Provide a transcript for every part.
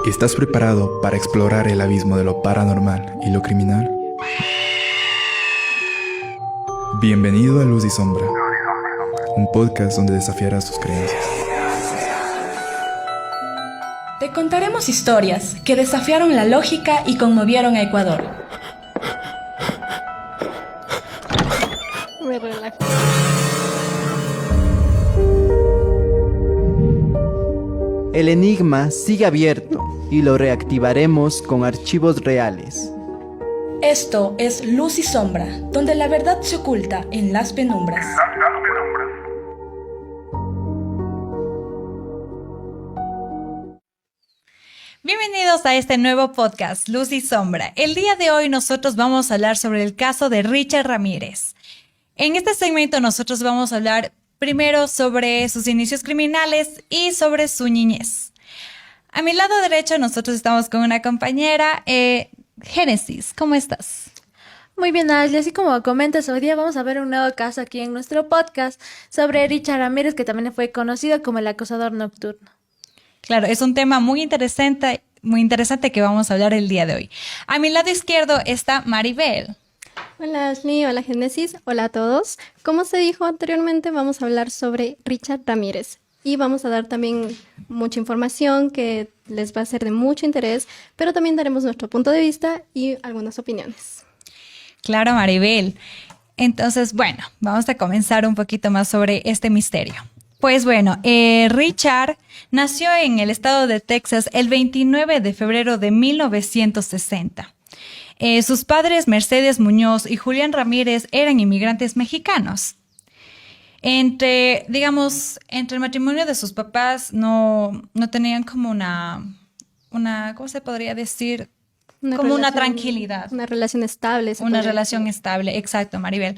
¿Estás preparado para explorar el abismo de lo paranormal y lo criminal? Bienvenido a Luz y Sombra, un podcast donde desafiarás tus creencias. Te contaremos historias que desafiaron la lógica y conmovieron a Ecuador. Me relajo. El enigma sigue abierto y lo reactivaremos con archivos reales. Esto es Luz y Sombra, donde la verdad se oculta en las penumbras. Bienvenidos a este nuevo podcast, Luz y Sombra. El día de hoy nosotros vamos a hablar sobre el caso de Richard Ramírez. En este segmento nosotros vamos a hablar primero sobre sus inicios criminales y sobre su niñez. A mi lado derecho nosotros estamos con una compañera, Génesis. ¿Cómo estás? Muy bien, Ashley. Así como comentas, hoy día vamos a ver un nuevo caso aquí en nuestro podcast sobre Richard Ramírez, que también fue conocido como el acosador nocturno. Claro, es un tema muy interesante que vamos a hablar el día de hoy. A mi lado izquierdo está Maribel. Hola Ashley, hola Génesis, hola a todos. Como se dijo anteriormente, vamos a hablar sobre Richard Ramírez y vamos a dar también mucha información que les va a ser de mucho interés, pero también daremos nuestro punto de vista y algunas opiniones. Claro, Maribel. Entonces, bueno, vamos a comenzar un poquito más sobre este misterio. Pues bueno, Richard nació en el estado de Texas el 29 de febrero de 1960. Sus padres, Mercedes Muñoz y Julián Ramírez, eran inmigrantes mexicanos. Entre el matrimonio de sus papás no tenían como una, ¿cómo se podría decir? Como una tranquilidad. Una relación estable. Una relación estable, exacto, Maribel.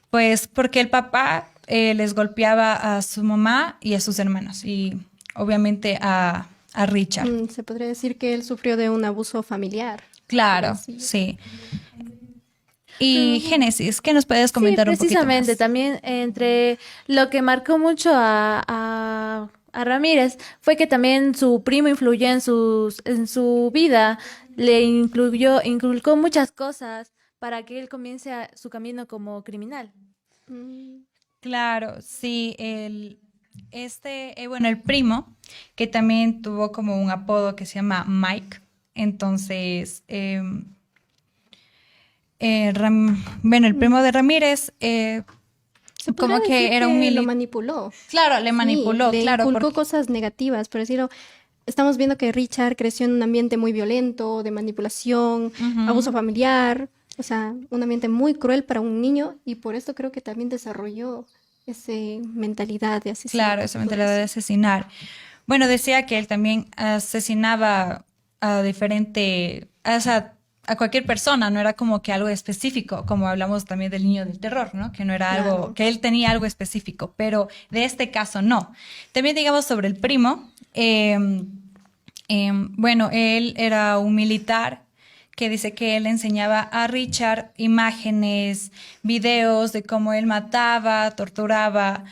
Pues porque el papá les golpeaba a su mamá y a sus hermanos y obviamente a Richard. Se podría decir que él sufrió de un abuso familiar. Claro, sí. Y Génesis, ¿qué nos puedes comentar un poquito más? Precisamente, también entre lo que marcó mucho a Ramírez fue que también su primo influyó en su vida, le inculcó muchas cosas para que él comience su camino como criminal. Claro, sí, el primo, que también tuvo como un apodo que se llama Mike, entonces, el primo de Ramírez, como que era un lo manipuló. Claro, le manipuló, le claro. inculcó cosas negativas, por decirlo. Estamos viendo que Richard creció en un ambiente muy violento, de manipulación, abuso familiar, o sea, un ambiente muy cruel para un niño y por esto creo que también desarrolló esa mentalidad de asesinar. Claro, esa mentalidad de asesinar. Bueno, decía que él también asesinaba a cualquier persona, no era como que algo específico, como hablamos también del niño del terror, ¿no? Que no era algo, que él tenía algo específico, pero de este caso no. También digamos sobre el primo, él era un militar que dice que él enseñaba a Richard imágenes, videos de cómo él mataba, torturaba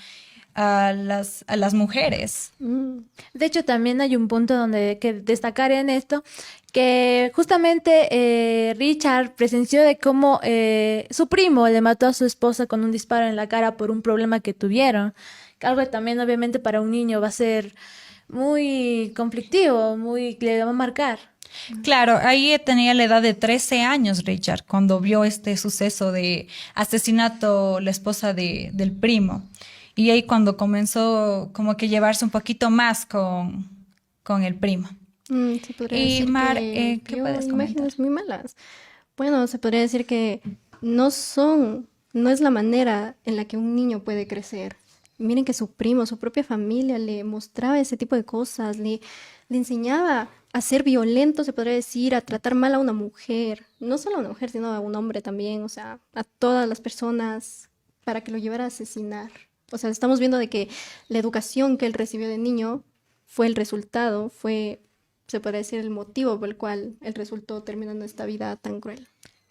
a las mujeres. De hecho, también hay un punto donde que destacar en esto, que justamente Richard presenció de cómo su primo le mató a su esposa con un disparo en la cara por un problema que tuvieron. Algo que también obviamente para un niño va a ser muy conflictivo, le va a marcar. Claro, ahí tenía la edad de 13 años Richard cuando vio este suceso de asesinato la esposa del primo. Y ahí cuando comenzó como que llevarse un poquito más con el primo. Se podría decir Mar, que ¿qué vio puedes imágenes comentar? muy malas. Bueno, se podría decir que no es la manera en la que un niño puede crecer. Miren que su primo, su propia familia le mostraba ese tipo de cosas, le enseñaba a ser violento, se podría decir, a tratar mal a una mujer, no solo a una mujer, sino a un hombre también, o sea, a todas las personas para que lo llevara a asesinar. O sea, estamos viendo de que la educación que él recibió de niño fue el resultado, se podría decir, el motivo por el cual él resultó terminando esta vida tan cruel.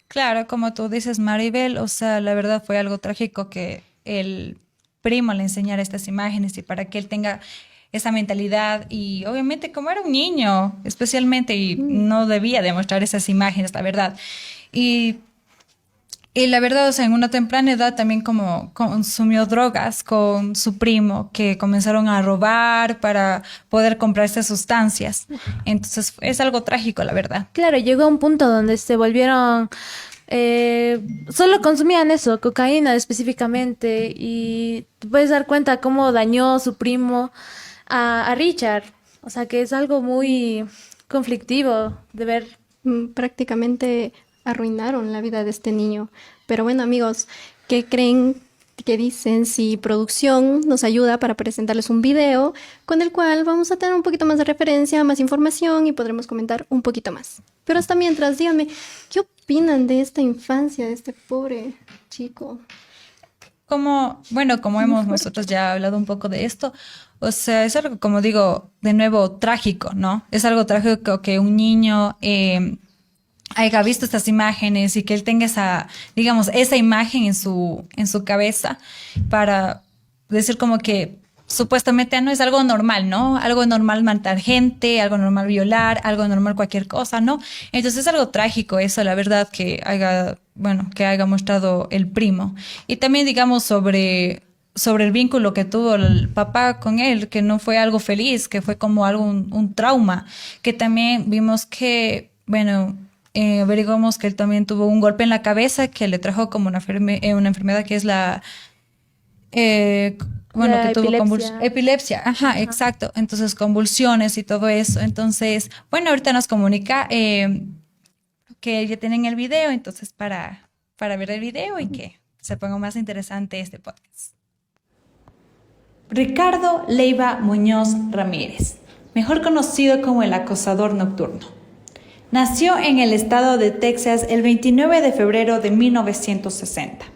Claro, como tú dices, Maribel, o sea, la verdad fue algo trágico que el primo le enseñara estas imágenes y para que él tenga esa mentalidad y obviamente como era un niño, especialmente, y no debía demostrar esas imágenes, la verdad. Y la verdad, o sea, en una temprana edad también como consumió drogas con su primo, que comenzaron a robar para poder comprar estas sustancias. Entonces es algo trágico, la verdad. Claro, llegó a un punto donde se volvieron, solo consumían eso, cocaína específicamente, y te puedes dar cuenta cómo dañó su primo a Richard. O sea, que es algo muy conflictivo de ver. Prácticamente arruinaron la vida de este niño. Pero bueno, amigos, ¿qué creen? ¿Qué dicen si producción nos ayuda para presentarles un video con el cual vamos a tener un poquito más de referencia, más información y podremos comentar un poquito más? Pero hasta mientras, díganme, ¿qué opinan de esta infancia de este pobre chico? Como hemos nosotros ya hablado un poco de esto, o sea, es algo, como digo, de nuevo, trágico, ¿no? Es algo trágico que un niño haya visto estas imágenes y que él tenga esa, digamos, esa imagen en su cabeza para decir como que supuestamente no es algo normal, ¿no? Algo normal matar gente, algo normal violar, algo normal cualquier cosa, ¿no? Entonces es algo trágico eso, la verdad, que haya mostrado el primo. Y también, digamos, sobre el vínculo que tuvo el papá con él, que no fue algo feliz, que fue como algo, un trauma, que también vimos que, averiguamos que él también tuvo un golpe en la cabeza que le trajo como una enfermedad que es que tuvo epilepsia. Ajá, exacto. Entonces, convulsiones y todo eso. Entonces, ahorita nos comunica que ya tienen el video, entonces para ver el video y que se ponga más interesante este podcast. Ricardo Leiva Muñoz Ramírez, mejor conocido como el acosador nocturno. Nació en el estado de Texas el 29 de febrero de 1960.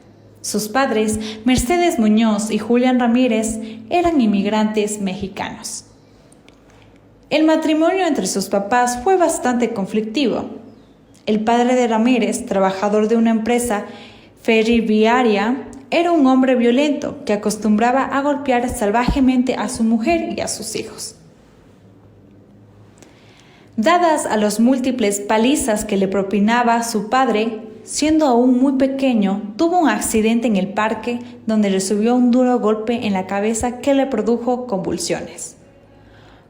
Sus padres, Mercedes Muñoz y Julián Ramírez, eran inmigrantes mexicanos. El matrimonio entre sus papás fue bastante conflictivo. El padre de Ramírez, trabajador de una empresa ferroviaria, era un hombre violento que acostumbraba a golpear salvajemente a su mujer y a sus hijos. Dadas a las múltiples palizas que le propinaba su padre, siendo aún muy pequeño, tuvo un accidente en el parque donde recibió un duro golpe en la cabeza que le produjo convulsiones,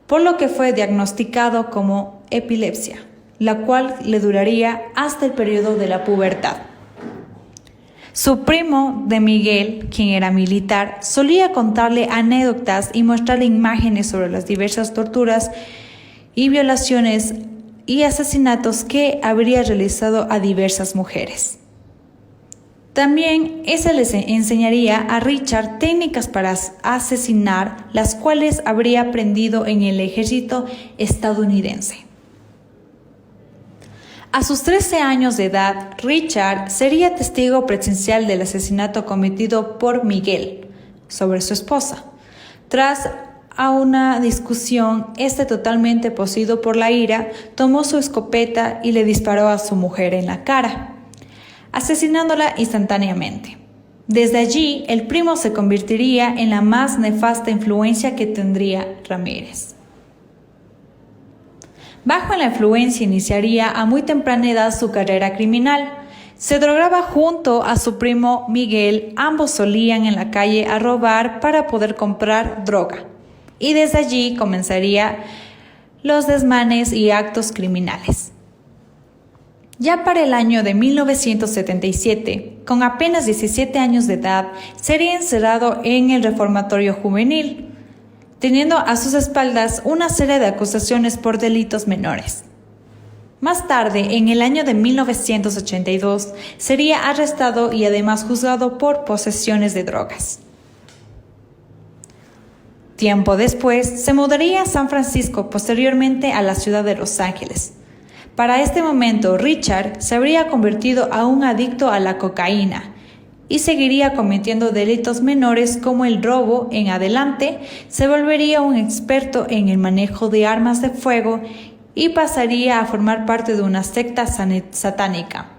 por lo que fue diagnosticado como epilepsia, la cual le duraría hasta el periodo de la pubertad. Su primo de Miguel, quien era militar, solía contarle anécdotas y mostrarle imágenes sobre las diversas torturas y violaciones y asesinatos que habría realizado a diversas mujeres. También ese les enseñaría a Richard técnicas para asesinar, las cuales habría aprendido en el ejército estadounidense. A sus 13 años de edad, Richard sería testigo presencial del asesinato cometido por Miguel sobre su esposa. Tras una discusión, totalmente poseído por la ira, tomó su escopeta y le disparó a su mujer en la cara, asesinándola instantáneamente. Desde allí, el primo se convertiría en la más nefasta influencia que tendría Ramírez. Bajo la influencia iniciaría a muy temprana edad su carrera criminal. Se drogaba junto a su primo Miguel, ambos solían en la calle a robar para poder comprar droga. Y desde allí comenzaría los desmanes y actos criminales. Ya para el año de 1977, con apenas 17 años de edad, sería encerrado en el reformatorio juvenil, teniendo a sus espaldas una serie de acusaciones por delitos menores. Más tarde, en el año de 1982, sería arrestado y además juzgado por posesiones de drogas. Tiempo después, se mudaría a San Francisco, posteriormente a la ciudad de Los Ángeles. Para este momento, Richard se habría convertido a un adicto a la cocaína y seguiría cometiendo delitos menores como el robo. En adelante, se volvería un experto en el manejo de armas de fuego y pasaría a formar parte de una secta satánica.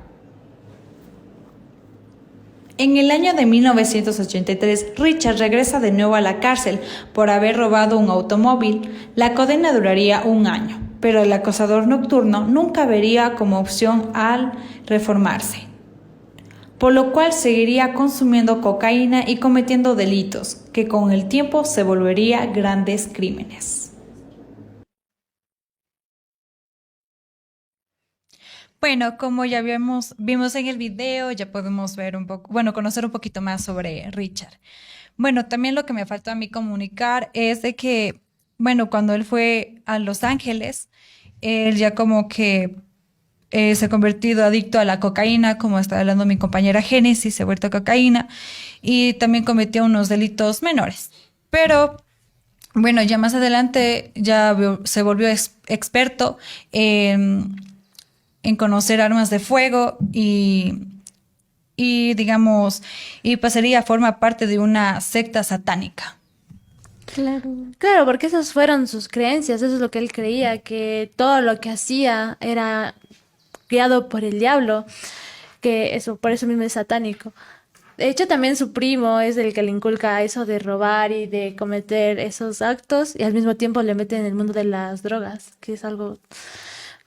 En el año de 1983, Richard regresa de nuevo a la cárcel por haber robado un automóvil. La condena duraría un año, pero el acosador nocturno nunca vería como opción al reformarse, por lo cual seguiría consumiendo cocaína y cometiendo delitos, que con el tiempo se volvería grandes crímenes. Bueno, como ya vimos en el video, ya podemos ver un poco, bueno, conocer un poquito más sobre Richard. Bueno, también lo que me faltó a mí comunicar es de que, bueno, cuando él fue a Los Ángeles, él ya como que se ha convertido adicto a la cocaína, como está hablando mi compañera Génesis, se ha vuelto a cocaína y también cometió unos delitos menores. Pero bueno, ya más adelante se volvió experto en conocer armas de fuego digamos, y pasaría a formar parte de una secta satánica. Claro. Claro, porque esas fueron sus creencias, eso es lo que él creía, que todo lo que hacía era guiado por el diablo, que eso, por eso mismo es satánico. De hecho, también su primo es el que le inculca eso de robar y de cometer esos actos, y al mismo tiempo le mete en el mundo de las drogas, que es algo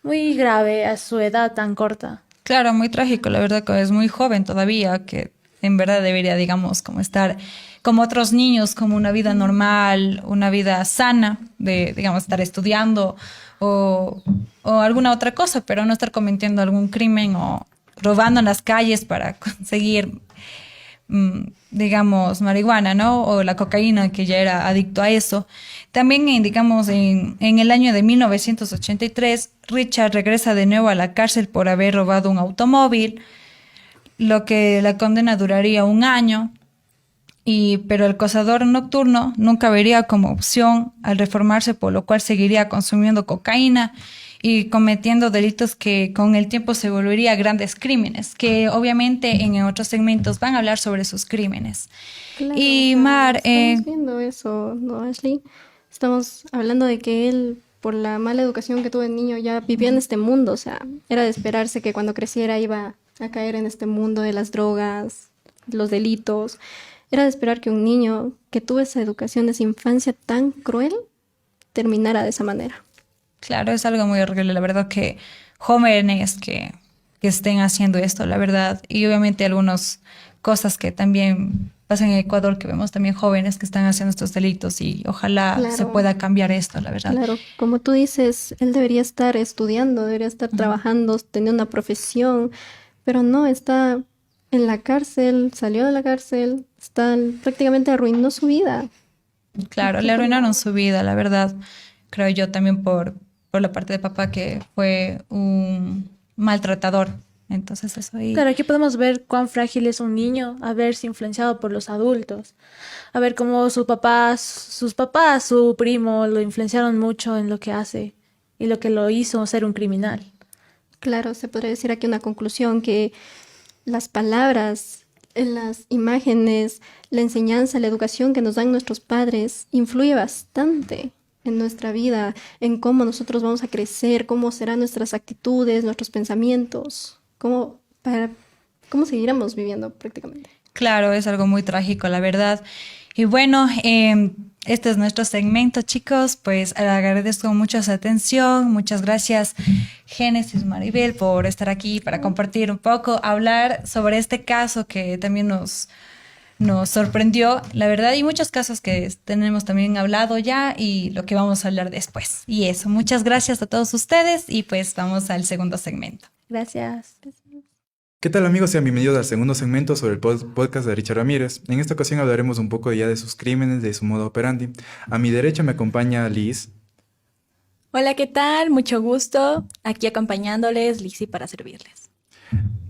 muy grave a su edad tan corta. Claro, muy trágico, la verdad que es muy joven todavía, que en verdad debería, digamos, como estar como otros niños, como una vida normal, una vida sana, de, digamos, estar estudiando o alguna otra cosa, pero no estar cometiendo algún crimen o robando en las calles para conseguir, digamos, marihuana, ¿no? O la cocaína, que ya era adicto a eso. También, digamos, en el año de 1983, Richard regresa de nuevo a la cárcel por haber robado un automóvil, lo que la condena duraría un año, pero el acosador nocturno nunca vería como opción al reformarse, por lo cual seguiría consumiendo cocaína y cometiendo delitos que con el tiempo se volvería grandes crímenes, que obviamente en otros segmentos van a hablar sobre sus crímenes. Claro, Y o sea, Mar, estamos viendo eso, ¿no, Ashley? Estamos hablando de que él, por la mala educación que tuvo de niño, ya vivía en este mundo, o sea, era de esperarse que cuando creciera iba a caer en este mundo de las drogas, los delitos. Era de esperar que un niño que tuvo esa educación, esa infancia tan cruel, terminara de esa manera. claro, es algo muy horrible, la verdad, que jóvenes que estén haciendo esto, la verdad, y obviamente algunas cosas que también pasan en Ecuador, que vemos también jóvenes que están haciendo estos delitos y ojalá Claro. se pueda cambiar esto, la verdad. Claro, como tú dices, él debería estar estudiando, debería estar trabajando, tener una profesión, pero no, está en la cárcel, salió de la cárcel, prácticamente arruinó su vida. Claro, le arruinaron su vida, la verdad. Creo yo también por la parte de papá, que fue un maltratador. Entonces eso ahí. Claro, aquí podemos ver cuán frágil es un niño a verse influenciado por los adultos. A ver cómo sus papás, su primo lo influenciaron mucho en lo que hace y lo que lo hizo ser un criminal. Claro, se podría decir aquí una conclusión que las palabras, las imágenes, la enseñanza, la educación que nos dan nuestros padres influye bastante en nuestra vida, en cómo nosotros vamos a crecer, cómo serán nuestras actitudes, nuestros pensamientos, cómo seguiremos viviendo prácticamente. Claro, es algo muy trágico, la verdad. Y bueno, este es nuestro segmento, chicos. Pues agradezco mucho su atención. Muchas gracias, Génesis, Maribel, por estar aquí para compartir un poco, hablar sobre este caso que también nos sorprendió, la verdad, y muchos casos que tenemos también hablado ya y lo que vamos a hablar después. Y eso, muchas gracias a todos ustedes y pues vamos al segundo segmento. Gracias. ¿Qué tal amigos? Sean bienvenidos al segundo segmento sobre el podcast de Richard Ramírez. En esta ocasión hablaremos un poco ya de sus crímenes, de su modo operandi. A mi derecha me acompaña Liz. Hola, ¿qué tal? Mucho gusto. Aquí acompañándoles, Lizzy, para servirles.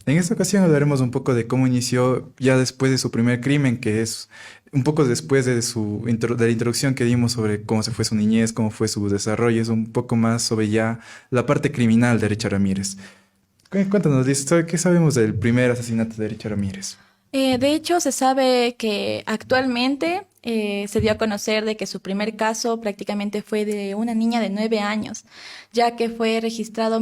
En esta ocasión hablaremos un poco de cómo inició ya después de su primer crimen, que es un poco después de la introducción que dimos sobre cómo se fue su niñez, cómo fue su desarrollo, es un poco más sobre ya la parte criminal de Richard Ramírez. Cuéntanos, Liz, ¿qué sabemos del primer asesinato de Richard Ramírez? De hecho, se sabe que actualmente se dio a conocer de que su primer caso prácticamente fue de una niña de 9 años, ya que fue registrado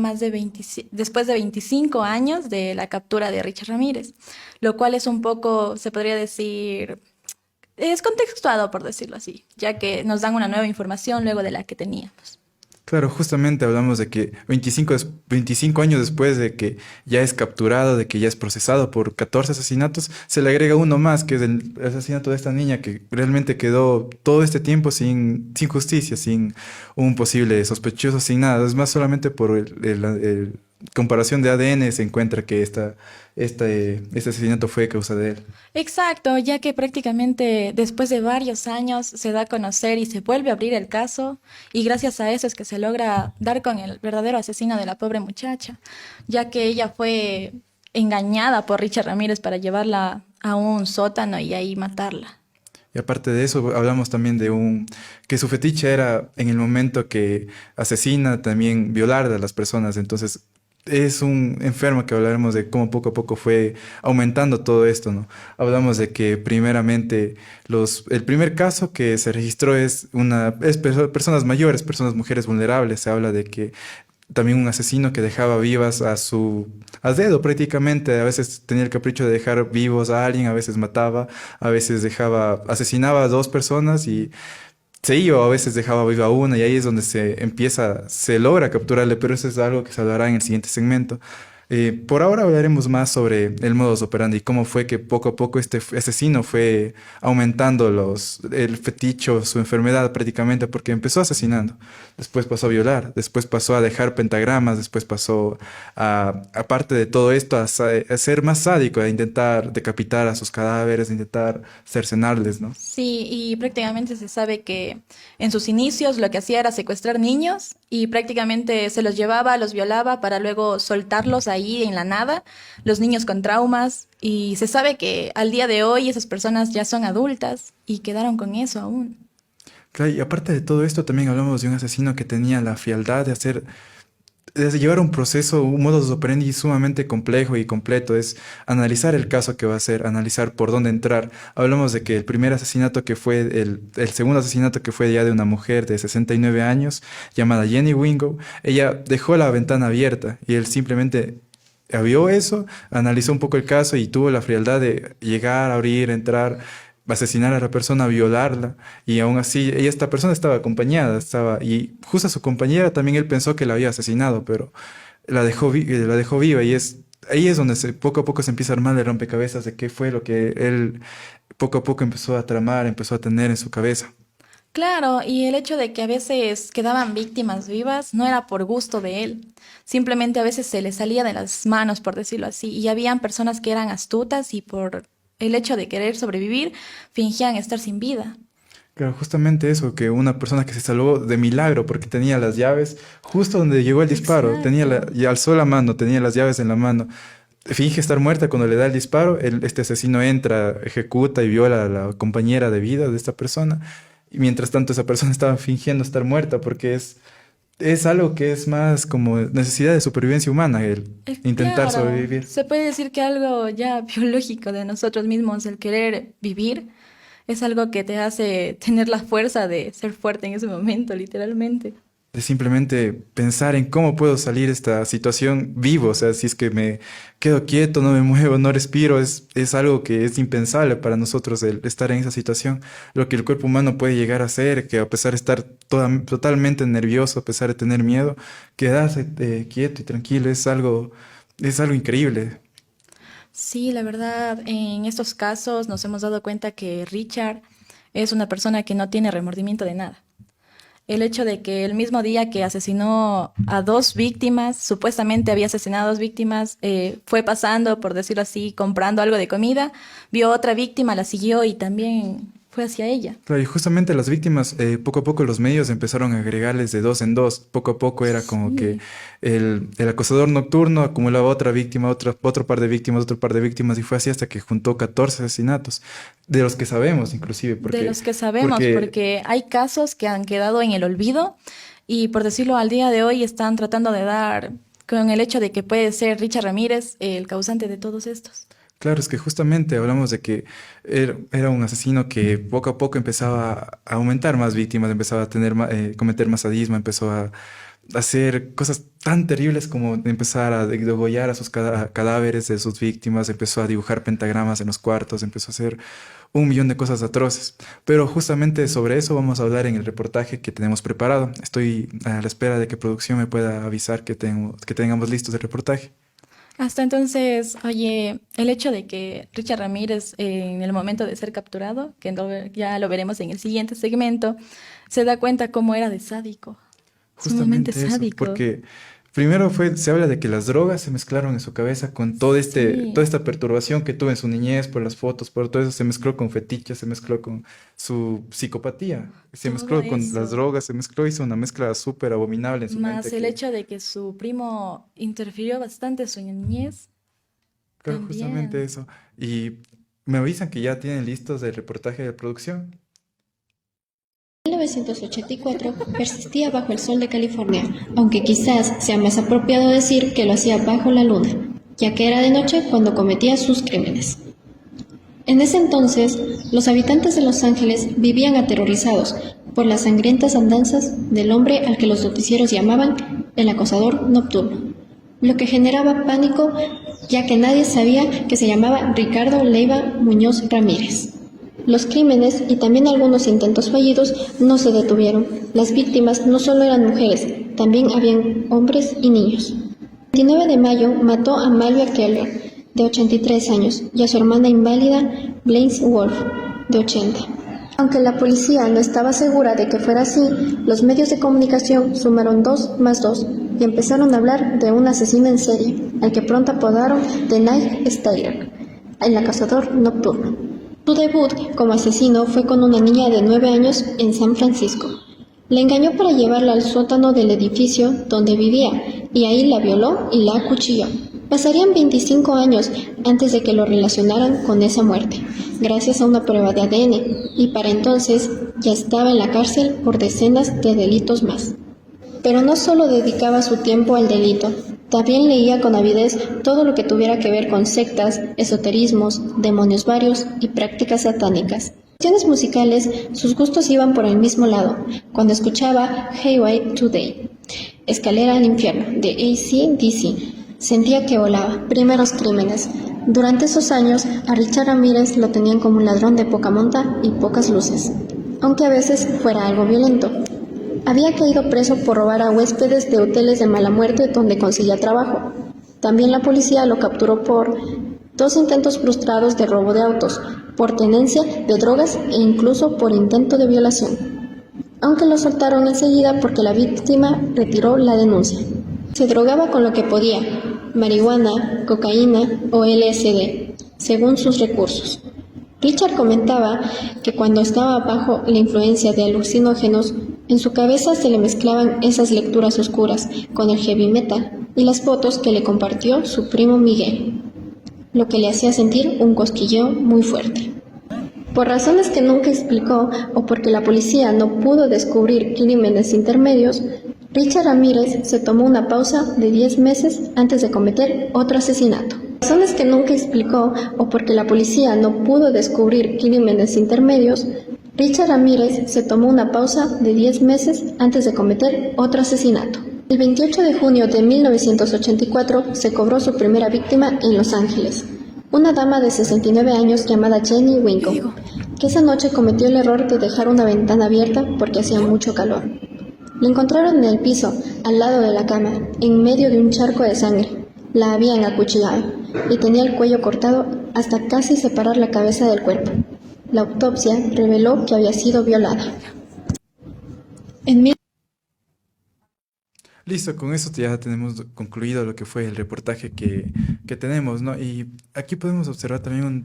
después de 25 años de la captura de Richard Ramírez, lo cual es un poco, se podría decir, es contextuado por decirlo así, ya que nos dan una nueva información luego de la que teníamos. Claro, justamente hablamos de que 25 años después de que ya es capturado, de que ya es procesado por 14 asesinatos, se le agrega uno más, que es el asesinato de esta niña que realmente quedó todo este tiempo sin justicia, sin un posible sospechoso, sin nada. Es más, solamente por comparación de ADN se encuentra que este asesinato fue causa de él. Exacto, ya que prácticamente después de varios años se da a conocer y se vuelve a abrir el caso, y gracias a eso es que se logra dar con el verdadero asesino de la pobre muchacha, ya que ella fue engañada por Richard Ramírez para llevarla a un sótano y ahí matarla. Y aparte de eso, hablamos también de que su fetiche era en el momento que asesina también violar a las personas. Entonces, es un enfermo que hablaremos de cómo poco a poco fue aumentando todo esto, ¿no? Hablamos de que primeramente el primer caso que se registró es personas mayores, personas mujeres vulnerables. Se habla de que también un asesino que dejaba vivas a dedo prácticamente. A veces tenía el capricho de dejar vivos a alguien, a veces mataba, a veces asesinaba a dos personas y se iba, o a veces dejaba viva una, y ahí es donde se logra capturarle, pero eso es algo que se hablará en el siguiente segmento. Por ahora hablaremos más sobre el modus operandi y cómo fue que poco a poco este asesino fue aumentando el fetiche, su enfermedad prácticamente, porque empezó asesinando, después pasó a violar, después pasó a dejar pentagramas, después pasó aparte de todo esto, a ser más sádico, a intentar decapitar a sus cadáveres, a intentar cercenarles, ¿no? Sí, y prácticamente se sabe que en sus inicios lo que hacía era secuestrar niños y prácticamente se los llevaba, los violaba para luego soltarlos ahí en la nada, los niños con traumas, y se sabe que al día de hoy esas personas ya son adultas y quedaron con eso aún. Claro, y aparte de todo esto, también hablamos de un asesino que tenía la frialdad de llevar un proceso, un modus operandi sumamente complejo y completo. Es analizar el caso que va a hacer, analizar por dónde entrar. Hablamos de que el primer asesinato que fue, el segundo asesinato que fue ya de una mujer de 69 años, llamada Jenny Wingo, ella dejó la ventana abierta y él simplemente vio eso, analizó un poco el caso y tuvo la frialdad de llegar, abrir, entrar, asesinar a la persona, violarla, y aún así esta persona estaba acompañada, y justo a su compañera también él pensó que la había asesinado, pero la dejó viva, y ahí es donde poco a poco se empieza a armar el rompecabezas de qué fue lo que él poco a poco empezó a tramar, empezó a tener en su cabeza. Claro, y el hecho de que a veces quedaban víctimas vivas no era por gusto de él, simplemente a veces se le salía de las manos, por decirlo así, y habían personas que eran astutas y por el hecho de querer sobrevivir fingían estar sin vida. Claro, justamente eso, que una persona que se salvó de milagro porque tenía las llaves justo donde llegó el disparo, Exacto. y alzó la mano, tenía las llaves en la mano. Finge estar muerta cuando le da el disparo, este asesino entra, ejecuta y viola a la compañera de vida de esta persona. Y mientras tanto esa persona estaba fingiendo estar muerta porque es algo que es más como necesidad de supervivencia humana, el intentar Claro, sobrevivir. se puede decir que algo ya biológico de nosotros mismos, el querer vivir, es algo que te hace tener la fuerza de ser fuerte en ese momento, literalmente. De simplemente pensar en cómo puedo salir de esta situación vivo. O sea, si es que me quedo quieto, no me muevo, no respiro, es algo que es impensable para nosotros el estar en esa situación. Lo que el cuerpo humano puede llegar a hacer, que a pesar de estar totalmente nervioso, a pesar de tener miedo, quedarse quieto y tranquilo es algo increíble. Sí, la verdad, en estos casos nos hemos dado cuenta que Richard es una persona que no tiene remordimiento de nada. El hecho de que el mismo día que asesinó a dos víctimas, supuestamente había asesinado a dos víctimas, fue pasando, por decirlo así, comprando algo de comida, vio otra víctima, la siguió y también fue hacia ella. Claro, y justamente las víctimas, poco a poco los medios empezaron a agregarles de dos en dos. Poco a poco era como que Sí. el acosador nocturno acumulaba otra víctima, otro par de víctimas, otro par de víctimas, y fue así hasta que juntó 14 asesinatos, de los que sabemos inclusive, De los que sabemos, porque hay casos que han quedado en el olvido y por decirlo al día de hoy están tratando de dar con el hecho de que puede ser Richard Ramírez el causante de todos estos. Claro, es que justamente hablamos de que era un asesino que poco a poco empezaba a aumentar más víctimas, empezaba a tener, cometer más sadismo, empezó a hacer cosas tan terribles como empezar a degollar a sus cadáveres de sus víctimas, empezó a dibujar pentagramas en los cuartos, empezó a hacer un millón de cosas atroces. Pero justamente sobre eso vamos a hablar en el reportaje que tenemos preparado. Estoy a la espera de que producción me pueda avisar que tengamos listos el reportaje. Hasta entonces, oye, el hecho de que Richard Ramírez, en el momento de ser capturado, que ya lo veremos en el siguiente segmento, se da cuenta cómo era de sádico. Sumamente Justamente eso, sádico. porque primero se habla de que las drogas se mezclaron en su cabeza con Sí. toda esta perturbación que tuvo en su niñez por las fotos, por todo eso se mezcló con fetiches, se mezcló con su psicopatía, se Todo mezcló con las eso. drogas, se mezcló, hizo una mezcla súper abominable en su Más mente el que, hecho de que su primo interfirió bastante en su niñez, claro, justamente también. eso. Y me avisan que ya tienen listos el reportaje de producción. 1984 persistía bajo el sol de California, aunque quizás sea más apropiado decir que lo hacía bajo la luna, ya que era de noche cuando cometía sus crímenes. En ese entonces, los habitantes de Los Ángeles vivían aterrorizados por las sangrientas andanzas del hombre al que los noticieros llamaban el acosador nocturno, lo que generaba pánico ya que nadie sabía que se llamaba Ricardo Leiva Muñoz Ramírez. Los crímenes y también algunos intentos fallidos no se detuvieron. Las víctimas no solo eran mujeres, también habían hombres y niños. El 29 de mayo mató a Malvia Keller, de 83 años, y a su hermana inválida, Blaise Wolf, de 80. Aunque la policía no estaba segura de que fuera así, los medios de comunicación sumaron 2 más 2 y empezaron a hablar de un asesino en serie, al que pronto apodaron The Night Stalker, el acosador nocturno. Su debut como asesino fue con una niña de 9 años en San Francisco. La engañó para llevarla al sótano del edificio donde vivía y ahí la violó y la acuchilló. Pasarían 25 años antes de que lo relacionaran con esa muerte, gracias a una prueba de ADN, y para entonces ya estaba en la cárcel por decenas de delitos más. Pero no solo dedicaba su tiempo al delito, también leía con avidez todo lo que tuviera que ver con sectas, esoterismos, demonios varios y prácticas satánicas. En cuestiones musicales, sus gustos iban por el mismo lado, cuando escuchaba Highway Today, Escalera al Infierno, de AC/DC. Sentía que volaba. Primeros crímenes. Durante esos años, a Richard Ramírez lo tenían como un ladrón de poca monta y pocas luces, aunque a veces fuera algo violento. Había caído preso por robar a huéspedes de hoteles de mala muerte donde conseguía trabajo. También la policía lo capturó por 2 intentos frustrados de robo de autos, por tenencia de drogas e incluso por intento de violación. Aunque lo soltaron enseguida porque la víctima retiró la denuncia. Se drogaba con lo que podía, marihuana, cocaína o LSD, según sus recursos. Richard comentaba que cuando estaba bajo la influencia de alucinógenos, en su cabeza se le mezclaban esas lecturas oscuras con el heavy metal y las fotos que le compartió su primo Miguel, lo que le hacía sentir un cosquilleo muy fuerte. Por razones que nunca explicó o porque la policía no pudo descubrir crímenes intermedios, Richard Ramírez se tomó una pausa de 10 meses antes de cometer otro asesinato. Razones que nunca explicó o porque la policía no pudo descubrir crímenes intermedios, Richard Ramírez se tomó una pausa de 10 meses antes de cometer otro asesinato. El 28 de junio de 1984 se cobró su primera víctima en Los Ángeles, una dama de 69 años llamada Jenny Winkle, que esa noche cometió el error de dejar una ventana abierta porque hacía mucho calor. La encontraron en el piso, al lado de la cama, en medio de un charco de sangre. La habían acuchillado y tenía el cuello cortado hasta casi separar la cabeza del cuerpo. La autopsia reveló que había sido violada. Listo, con eso ya tenemos concluido lo que fue el reportaje que tenemos, ¿no? Y aquí podemos observar también un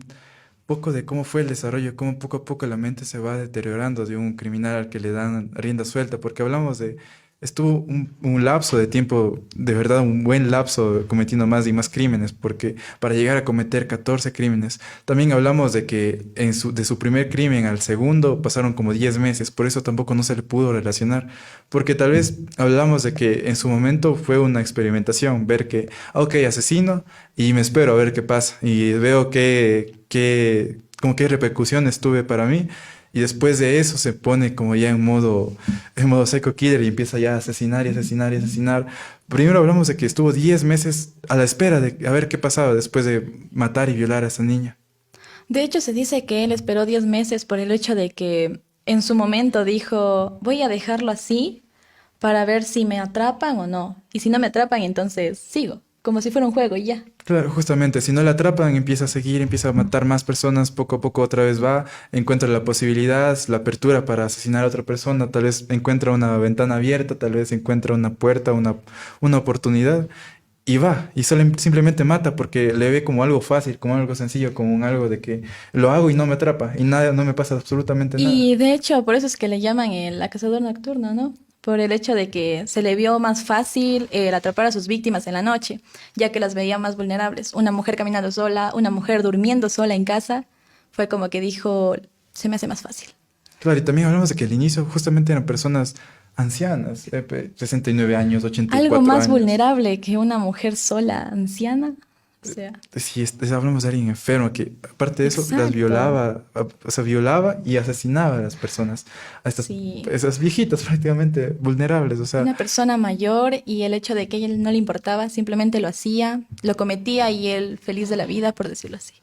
poco de cómo fue el desarrollo, cómo poco a poco la mente se va deteriorando de un criminal al que le dan rienda suelta, porque hablamos de estuvo un lapso de tiempo, de verdad un buen lapso cometiendo más y más crímenes, porque para llegar a cometer 14 crímenes, también hablamos de que de su primer crimen al segundo pasaron como 10 meses, por eso tampoco no se le pudo relacionar, porque tal vez hablamos de que en su momento fue una experimentación, ver que, ok, asesino y me espero a ver qué pasa y veo como qué repercusiones tuve para mí. Y después de eso se pone como ya en modo psycho killer y empieza ya a asesinar y asesinar y asesinar. Primero hablamos de que estuvo 10 meses a la espera de a ver qué pasaba después de matar y violar a esa niña. De hecho, se dice que él esperó 10 meses por el hecho de que en su momento dijo, voy a dejarlo así para ver si me atrapan o no. Y si no me atrapan, entonces sigo, como si fuera un juego y ya. Claro, justamente, si no la atrapan, empieza a seguir, empieza a matar más personas, poco a poco otra vez va, encuentra la posibilidad, la apertura para asesinar a otra persona, tal vez encuentra una ventana abierta, tal vez encuentra una puerta, una oportunidad, y va, y simplemente mata porque le ve como algo fácil, como algo sencillo, como un algo de que lo hago y no me atrapa, y nada, no me pasa absolutamente nada. Y de hecho, por eso es que le llaman el acosador nocturno, ¿no? Por el hecho de que se le vio más fácil el atrapar a sus víctimas en la noche, ya que las veía más vulnerables. Una mujer caminando sola, una mujer durmiendo sola en casa, fue como que dijo, se me hace más fácil. Claro, y también hablamos de que al inicio justamente eran personas ancianas, 69 años, 84 Algo más años. vulnerable que una mujer sola, anciana. O sea, Sí, hablamos de alguien enfermo que, aparte de eso, las Exacto. violaba, o sea, violaba y asesinaba a las personas, a Sí. esas viejitas prácticamente vulnerables, o sea, una persona mayor y el hecho de que a él no le importaba, simplemente lo hacía, lo cometía y él feliz de la vida, por decirlo así.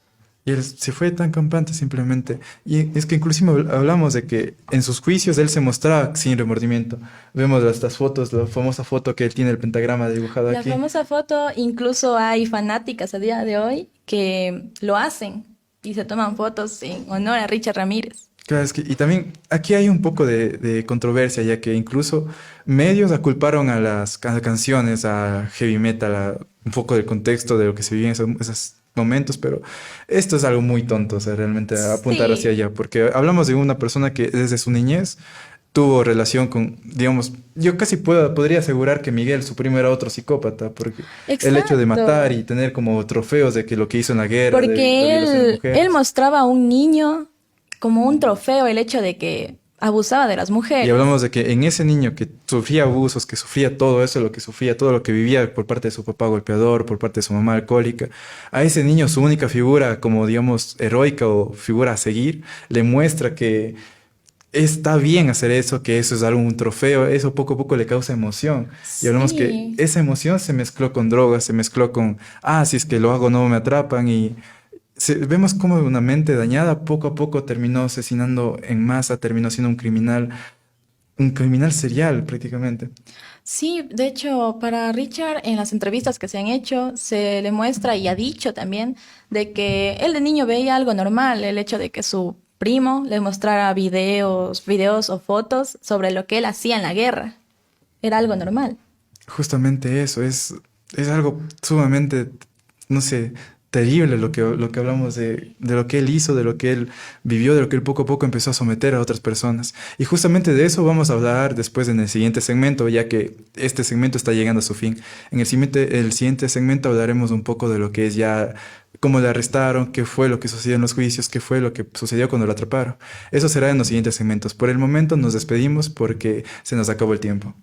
y él se fue tan campante simplemente. Y es que inclusive hablamos de que en sus juicios él se mostraba sin remordimiento. Vemos estas fotos, la famosa foto que él tiene el pentagrama dibujado La aquí. famosa foto, incluso hay fanáticas a día de hoy que lo hacen y se toman fotos en honor a Richard Ramírez. Claro, y también aquí hay un poco de controversia, ya que incluso medios aculparon a las canciones, a heavy metal, un poco del contexto de lo que se vivía en esos momentos, pero esto es algo muy tonto, o sea, realmente apuntar Sí. hacia allá, porque hablamos de una persona que desde su niñez tuvo relación con, digamos, yo casi podría asegurar que Miguel, su primo, era otro psicópata, porque el hecho de Exacto. matar y tener como trofeos de que lo que hizo en la guerra, de Porque violación de él mujeres. mostraba a un niño como un trofeo el hecho de que abusaba de las Y mujeres. hablamos de que en ese niño que sufría abusos, que sufría todo eso, lo que sufría, todo lo que vivía por parte de su papá golpeador, por parte de su mamá alcohólica, a ese niño su única figura como, digamos, heroica o figura a seguir, le muestra que está bien hacer eso, que eso es algo, un trofeo, eso poco a poco le causa emoción. Y hablamos que Sí. esa emoción se mezcló con drogas, se mezcló con, si es que lo hago no me atrapan y vemos cómo una mente dañada poco a poco terminó asesinando en masa, terminó siendo un criminal serial prácticamente. Sí, de hecho, para Richard, en las entrevistas que se han hecho, se le muestra y ha dicho también de que él de niño veía algo normal, el hecho de que su primo le mostrara videos o fotos sobre lo que él hacía en la guerra. Era algo normal. Justamente eso, es algo sumamente, no sé, terrible lo que hablamos de lo que él hizo, de lo que él vivió, de lo que él poco a poco empezó a someter a otras personas. Y justamente de eso vamos a hablar después en el siguiente segmento, ya que este segmento está llegando a su fin. En el siguiente segmento hablaremos un poco de lo que es ya cómo le arrestaron, qué fue lo que sucedió en los juicios, qué fue lo que sucedió cuando lo atraparon. Eso será en los siguientes segmentos. Por el momento nos despedimos porque se nos acabó el tiempo.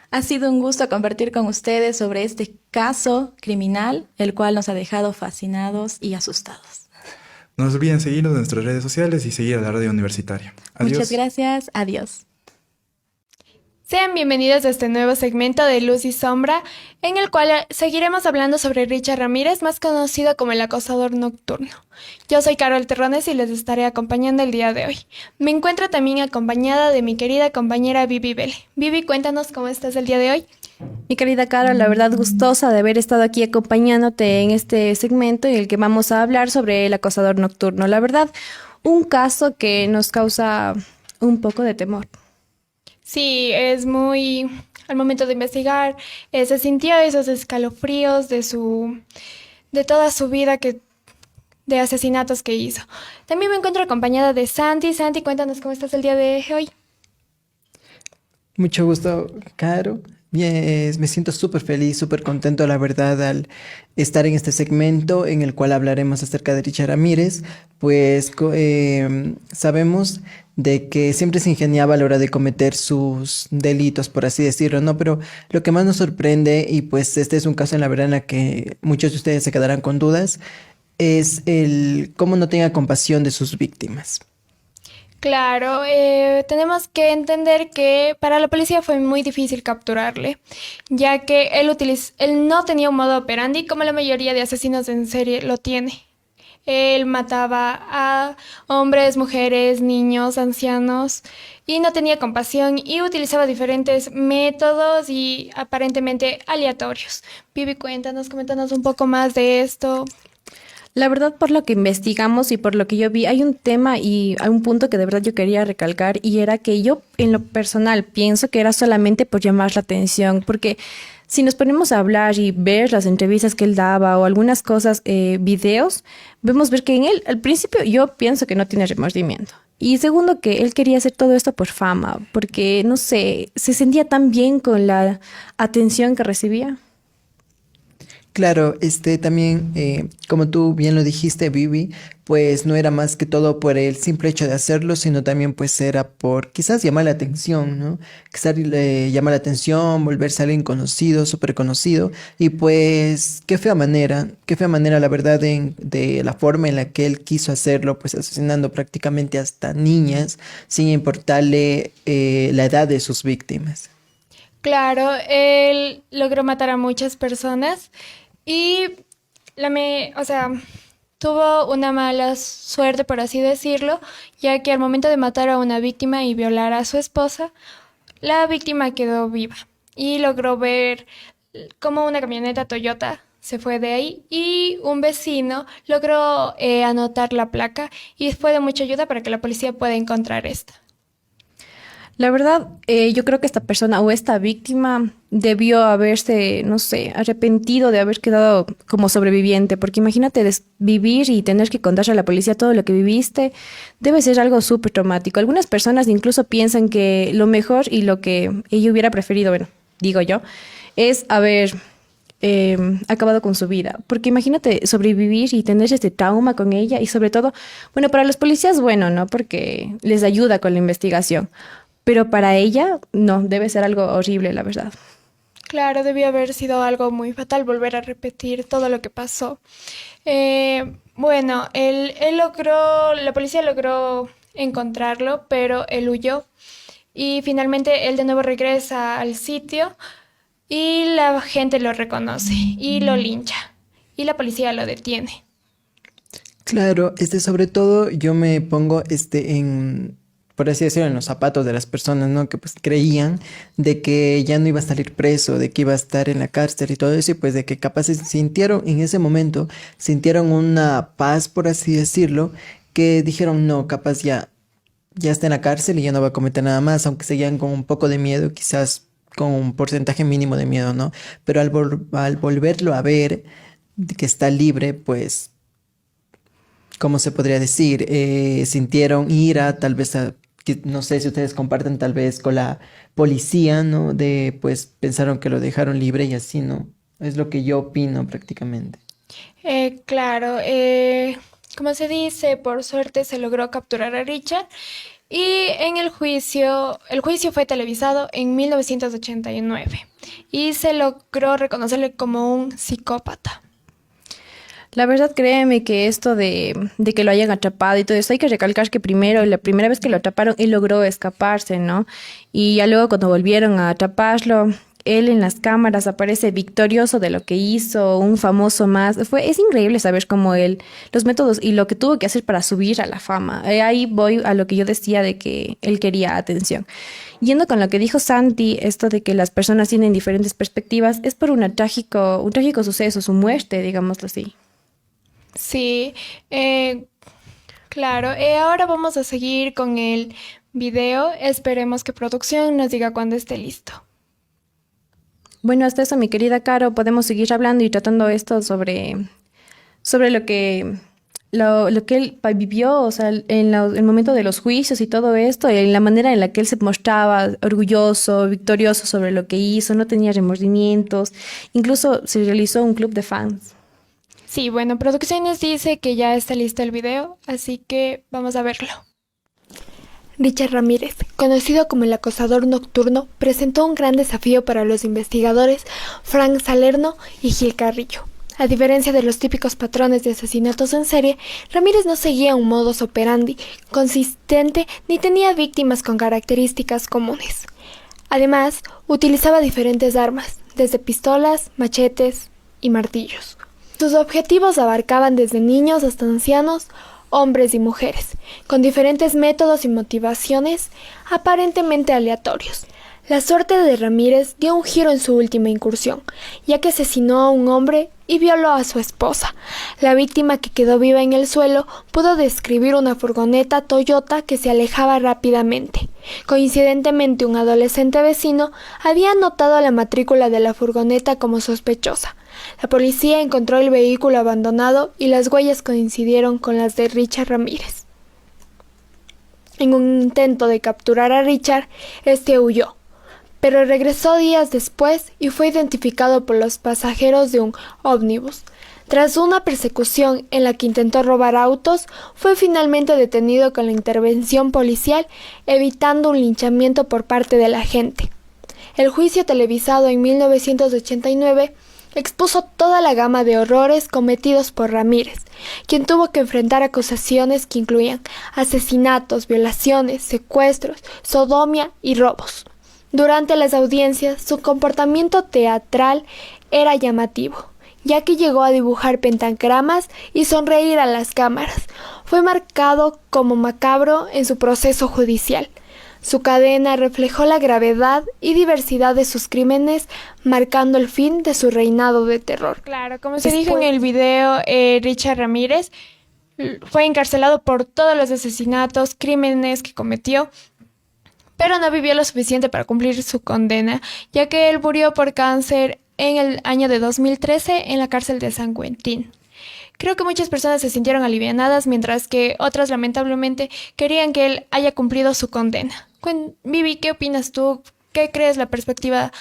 Ha sido un gusto compartir con ustedes sobre este caso criminal, el cual nos ha dejado fascinados y asustados. No se olviden seguirnos en nuestras redes sociales y seguir a la radio universitaria. Adiós. Muchas gracias. Adiós. Sean bienvenidos a este nuevo segmento de Luz y Sombra, en el cual seguiremos hablando sobre Richard Ramírez, más conocido como el acosador nocturno. Yo soy Carol Terrones y les estaré acompañando el día de hoy. Me encuentro también acompañada de mi querida compañera Vivi Vele. Vivi, cuéntanos cómo estás el día de hoy. Mi querida Carol, la verdad gustosa de haber estado aquí acompañándote en este segmento en el que vamos a hablar sobre el acosador nocturno. La verdad, un caso que nos causa un poco de temor. Sí, es muy... Al momento de investigar, se sintió esos escalofríos de toda su vida de asesinatos que hizo. También me encuentro acompañada de Santi. Santi, cuéntanos cómo estás el día de hoy. Mucho gusto, Caro. Bien, me siento súper feliz, súper contento, la verdad, al estar en este segmento en el cual hablaremos acerca de Richard Ramírez, pues sabemos de que siempre se ingeniaba a la hora de cometer sus delitos, por así decirlo, ¿no? Pero lo que más nos sorprende, y pues este es un caso en la verdad en la que muchos de ustedes se quedarán con dudas, es el cómo no tenga compasión de sus víctimas. Claro, tenemos que entender que para la policía fue muy difícil capturarle, ya que él no tenía un modo operandi como la mayoría de asesinos en serie lo tiene. Él mataba a hombres, mujeres, niños, ancianos y no tenía compasión y utilizaba diferentes métodos y aparentemente aleatorios. Vivi, coméntanos un poco más de esto. La verdad, por lo que investigamos y por lo que yo vi, hay un tema y hay un punto que de verdad yo quería recalcar y era que yo en lo personal pienso que era solamente por llamar la atención, porque si nos ponemos a hablar y ver las entrevistas que él daba o algunas cosas, videos, vemos ver que en él, al principio, yo pienso que no tiene remordimiento. Y segundo, que él quería hacer todo esto por fama, porque, no sé, se sentía tan bien con la atención que recibía. Claro, también, como tú bien lo dijiste, Vivi, pues no era más que todo por el simple hecho de hacerlo, sino también pues era por quizás llamar la atención, ¿no? Quizás llamar la atención, volverse alguien conocido, súper conocido, y pues qué fea manera la verdad de la forma en la que él quiso hacerlo, pues asesinando prácticamente hasta niñas, sin importarle la edad de sus víctimas. Claro, él logró matar a muchas personas y o sea, tuvo una mala suerte, por así decirlo, ya que al momento de matar a una víctima y violar a su esposa, la víctima quedó viva y logró ver cómo una camioneta Toyota se fue de ahí y un vecino logró anotar la placa y fue de mucha ayuda para que la policía pueda encontrar esta. La verdad, yo creo que esta persona o esta víctima debió haberse, no sé, arrepentido de haber quedado como sobreviviente, porque imagínate vivir y tener que contarle a la policía todo lo que viviste, debe ser algo súper traumático. Algunas personas incluso piensan que lo mejor y lo que ella hubiera preferido, bueno, digo yo, es haber acabado con su vida, porque imagínate sobrevivir y tener este trauma con ella y sobre todo, bueno, para los policías, bueno, ¿no? Porque les ayuda con la investigación. Pero para ella, no, debe ser algo horrible, la verdad. Claro, debió haber sido algo muy fatal volver a repetir todo lo que pasó. Bueno, la policía logró encontrarlo, pero él huyó. Y finalmente él de nuevo regresa al sitio y la gente lo reconoce y lo lincha. Y la policía lo detiene. Claro, sobre todo yo me pongo por así decirlo, en los zapatos de las personas, ¿no? Que pues creían de que ya no iba a salir preso, de que iba a estar en la cárcel y todo eso, y pues de que capaz en ese momento, sintieron una paz, por así decirlo, que dijeron, no, capaz ya está en la cárcel y ya no va a cometer nada más, aunque seguían con un poco de miedo, quizás con un porcentaje mínimo de miedo, ¿no? Pero al volverlo a ver, de que está libre, pues, ¿cómo se podría decir? Sintieron ira, tal vez que no sé si ustedes comparten tal vez con la policía, ¿no? Pues pensaron que lo dejaron libre y así, ¿no? Es lo que yo opino prácticamente. Claro, como se dice, por suerte se logró capturar a Richard y el juicio fue televisado en 1989 y se logró reconocerle como un psicópata. La verdad, créeme que esto de que lo hayan atrapado y todo eso, hay que recalcar que primero, la primera vez que lo atraparon, él logró escaparse, ¿no? Y ya luego cuando volvieron a atraparlo, él en las cámaras aparece victorioso de lo que hizo, un famoso más. Es increíble saber cómo los métodos y lo que tuvo que hacer para subir a la fama. Ahí voy a lo que yo decía de que él quería atención. Yendo con lo que dijo Santi, esto de que las personas tienen diferentes perspectivas, es por un trágico suceso, su muerte, digámoslo así. Sí, claro. Ahora vamos a seguir con el video. Esperemos que producción nos diga cuándo esté listo. Bueno, hasta eso, mi querida Caro, podemos seguir hablando y tratando esto sobre lo que lo que él vivió, o sea, el momento de los juicios y todo esto, en la manera en la que él se mostraba orgulloso, victorioso sobre lo que hizo, no tenía remordimientos, incluso se realizó un club de fans. Sí, bueno, Producciones dice que ya está listo el video, así que vamos a verlo. Richard Ramírez, conocido como el acosador nocturno, presentó un gran desafío para los investigadores Frank Salerno y Gil Carrillo. A diferencia de los típicos patrones de asesinatos en serie, Ramírez no seguía un modus operandi consistente ni tenía víctimas con características comunes. Además, utilizaba diferentes armas, desde pistolas, machetes y martillos. Sus objetivos abarcaban desde niños hasta ancianos, hombres y mujeres, con diferentes métodos y motivaciones aparentemente aleatorios. La suerte de Ramírez dio un giro en su última incursión, ya que asesinó a un hombre y violó a su esposa. La víctima, que quedó viva en el suelo, pudo describir una furgoneta Toyota que se alejaba rápidamente. Coincidentemente, un adolescente vecino había notado la matrícula de la furgoneta como sospechosa. La policía encontró el vehículo abandonado y las huellas coincidieron con las de Richard Ramírez. En un intento de capturar a Richard, este huyó, pero regresó días después y fue identificado por los pasajeros de un ómnibus. Tras una persecución en la que intentó robar autos, fue finalmente detenido con la intervención policial, evitando un linchamiento por parte de la gente. El juicio televisado en 1989 expuso toda la gama de horrores cometidos por Ramírez, quien tuvo que enfrentar acusaciones que incluían asesinatos, violaciones, secuestros, sodomía y robos. Durante las audiencias, su comportamiento teatral era llamativo, ya que llegó a dibujar pentagramas y sonreír a las cámaras. Fue marcado como macabro en su proceso judicial. Su cadena reflejó la gravedad y diversidad de sus crímenes, marcando el fin de su reinado de terror. Claro, como se dijo en el video, Richard Ramírez fue encarcelado por todos los asesinatos, crímenes que cometió, pero no vivió lo suficiente para cumplir su condena, ya que él murió por cáncer en el año de 2013 en la cárcel de San Quentin. Creo que muchas personas se sintieron alivianadas, mientras que otras lamentablemente querían que él haya cumplido su condena. Vivi, ¿qué opinas tú? ¿Qué crees la perspectiva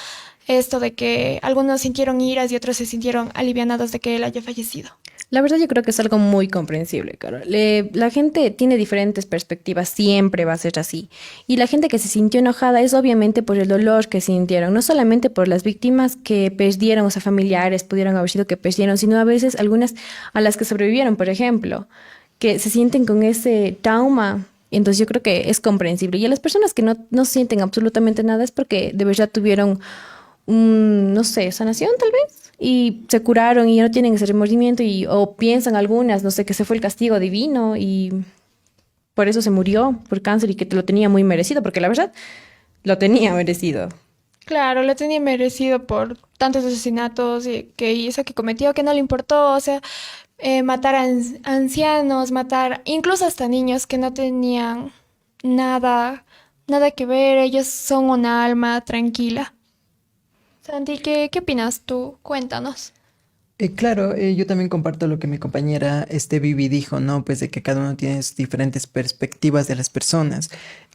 esto de que algunos sintieron iras y otros se sintieron alivianados de que él haya fallecido? La verdad yo creo que es algo muy comprensible, Carol. La gente tiene diferentes perspectivas, siempre va a ser así. Y la gente que se sintió enojada es obviamente por el dolor que sintieron, no solamente por las víctimas que perdieron, o sea, familiares pudieron haber sido que perdieron, sino a veces algunas a las que sobrevivieron, por ejemplo, que se sienten con ese trauma. Entonces yo creo que es comprensible. Y a las personas que no sienten absolutamente nada es porque de verdad tuvieron no sé, sanación tal vez, y se curaron y ya no tienen ese remordimiento o piensan algunas, no sé, que se fue el castigo divino y por eso se murió por cáncer y que lo tenía muy merecido, porque la verdad lo tenía merecido. Claro, lo tenía merecido por tantos asesinatos que hizo, que cometió, que no le importó, o sea, matar a ancianos, matar incluso hasta niños que no tenían nada que ver, ellos son una alma tranquila. Santi, ¿qué opinas tú? Cuéntanos. Claro, yo también comparto lo que mi compañera Vivi dijo, ¿no? Pues de que cada uno tiene diferentes perspectivas de las personas.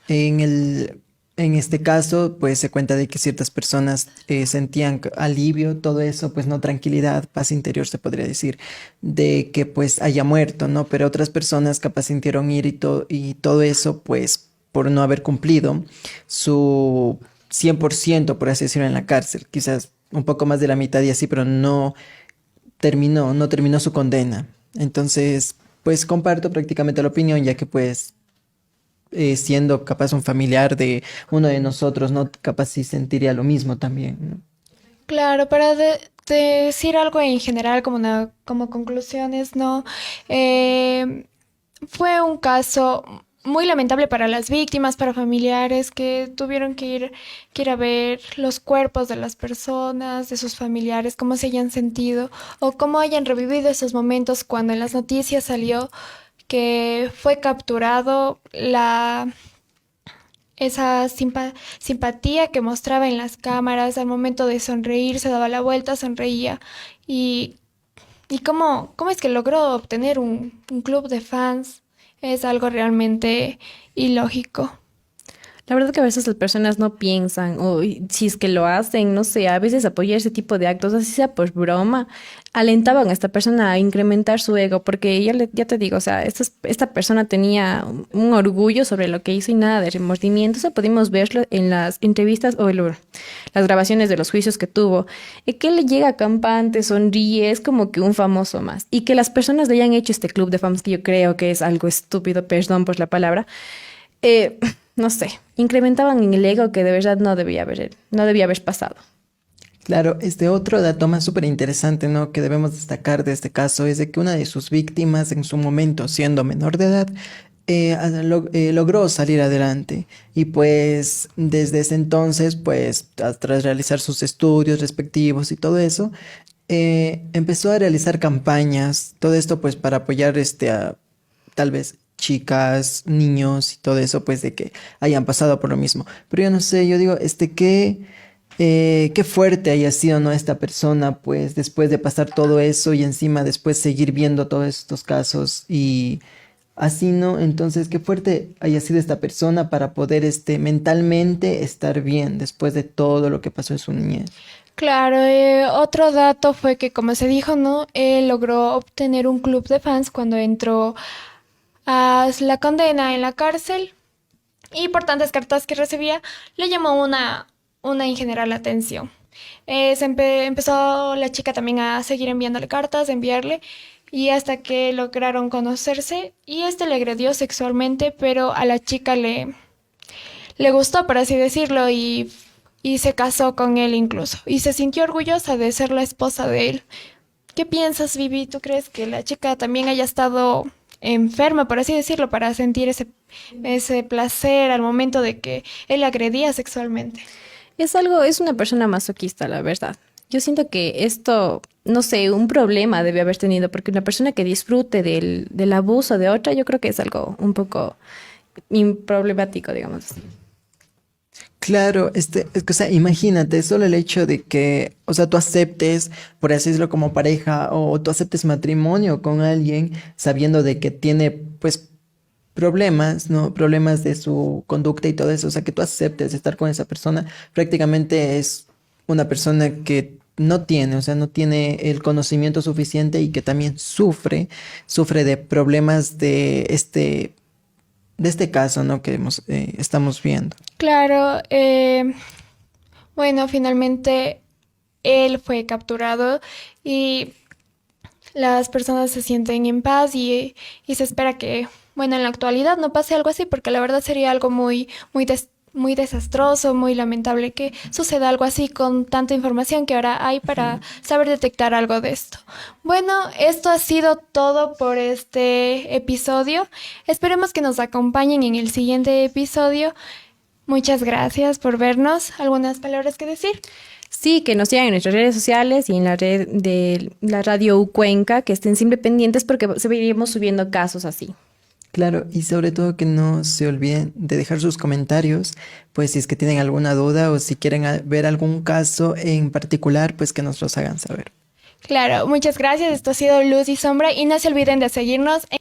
En este caso, pues se cuenta de que ciertas personas sentían alivio, todo eso, pues no, tranquilidad, paz interior se podría decir, de que pues haya muerto, ¿no? Pero otras personas capaz sintieron ira y todo eso, pues por no haber cumplido su 100%, por así decirlo, en la cárcel, quizás un poco más de la mitad y así, pero no terminó su condena. Entonces, pues comparto prácticamente la opinión, ya que pues siendo capaz un familiar de uno de nosotros, ¿no? Capaz sí sentiría lo mismo también, ¿no? Claro, para decir algo en general como conclusiones, ¿no? Fue un caso muy lamentable para las víctimas, para familiares que tuvieron que ir a ver los cuerpos de las personas, de sus familiares, cómo se hayan sentido o cómo hayan revivido esos momentos cuando en las noticias salió que fue capturado esa simpatía que mostraba en las cámaras al momento de sonreír, se daba la vuelta, sonreía y ¿Y cómo es que logró obtener un club de fans? Es algo realmente ilógico. La verdad que a veces las personas no piensan, o si es que lo hacen, no sé, a veces apoyar ese tipo de actos, así sea por broma, alentaban a esta persona a incrementar su ego, porque ya te digo, o sea, esta persona tenía un orgullo sobre lo que hizo y nada de remordimiento. Eso pudimos verlo en las entrevistas o las grabaciones de los juicios que tuvo. Que él llega campante, sonríe, es como que un famoso más. Y que las personas le hayan hecho este club de fans, que yo creo que es algo estúpido, perdón por la palabra, no sé, incrementaban en el ego que de verdad no debía haber pasado. Claro, este otro dato más súper interesante, ¿no? Que debemos destacar de este caso es de que una de sus víctimas en su momento, siendo menor de edad, logró salir adelante y pues desde ese entonces, pues tras realizar sus estudios respectivos y todo eso, empezó a realizar campañas, todo esto pues para apoyar a tal vez chicas, niños y todo eso, pues de que hayan pasado por lo mismo. Pero yo no sé, yo digo, qué fuerte haya sido, ¿no? Esta persona, pues después de pasar todo eso y encima después seguir viendo todos estos casos y así, ¿no? Entonces, qué fuerte haya sido esta persona para poder mentalmente estar bien después de todo lo que pasó en su niñez. Claro, otro dato fue que, como se dijo, ¿no? Él logró obtener un club de fans cuando entró a la condena en la cárcel y por tantas cartas que recibía, le llamó una en general la atención. Empezó la chica también a seguir enviándole cartas, enviarle, y hasta que lograron conocerse y le agredió sexualmente, pero a la chica le gustó, por así decirlo, y se casó con él incluso, y se sintió orgullosa de ser la esposa de él. ¿Qué piensas, Vivi? ¿Tú crees que la chica también haya estado enferma, por así decirlo, para sentir ese placer al momento de que él la agredía sexualmente? Es una persona masoquista, la verdad. Yo siento que esto, no sé, un problema debe haber tenido, porque una persona que disfrute del abuso de otra, yo creo que es algo un poco problemático, digamos. Claro, es que, o sea, imagínate, solo el hecho de que, o sea, tú aceptes, por así decirlo, como pareja, o tú aceptes matrimonio con alguien sabiendo de que tiene, pues, problemas, ¿no? Problemas de su conducta y todo eso, o sea, que tú aceptes estar con esa persona, prácticamente es una persona que no tiene, o sea, no tiene el conocimiento suficiente y que también sufre de problemas de este caso, ¿no? Que estamos viendo. Claro, bueno, finalmente él fue capturado y las personas se sienten en paz y se espera que, bueno, en la actualidad no pase algo así, porque la verdad sería algo muy desastroso, muy lamentable que suceda algo así con tanta información que ahora hay para saber detectar algo de esto. Bueno, esto ha sido todo por este episodio. Esperemos que nos acompañen en el siguiente episodio. Muchas gracias por vernos. ¿Algunas palabras que decir? Sí, que nos sigan en nuestras redes sociales y en la red de la Radio U Cuenca, que estén siempre pendientes porque seguiremos subiendo casos así. Claro, y sobre todo que no se olviden de dejar sus comentarios, pues si es que tienen alguna duda o si quieren ver algún caso en particular, pues que nos los hagan saber. Claro, muchas gracias. Esto ha sido Luz y Sombra y no se olviden de seguirnos en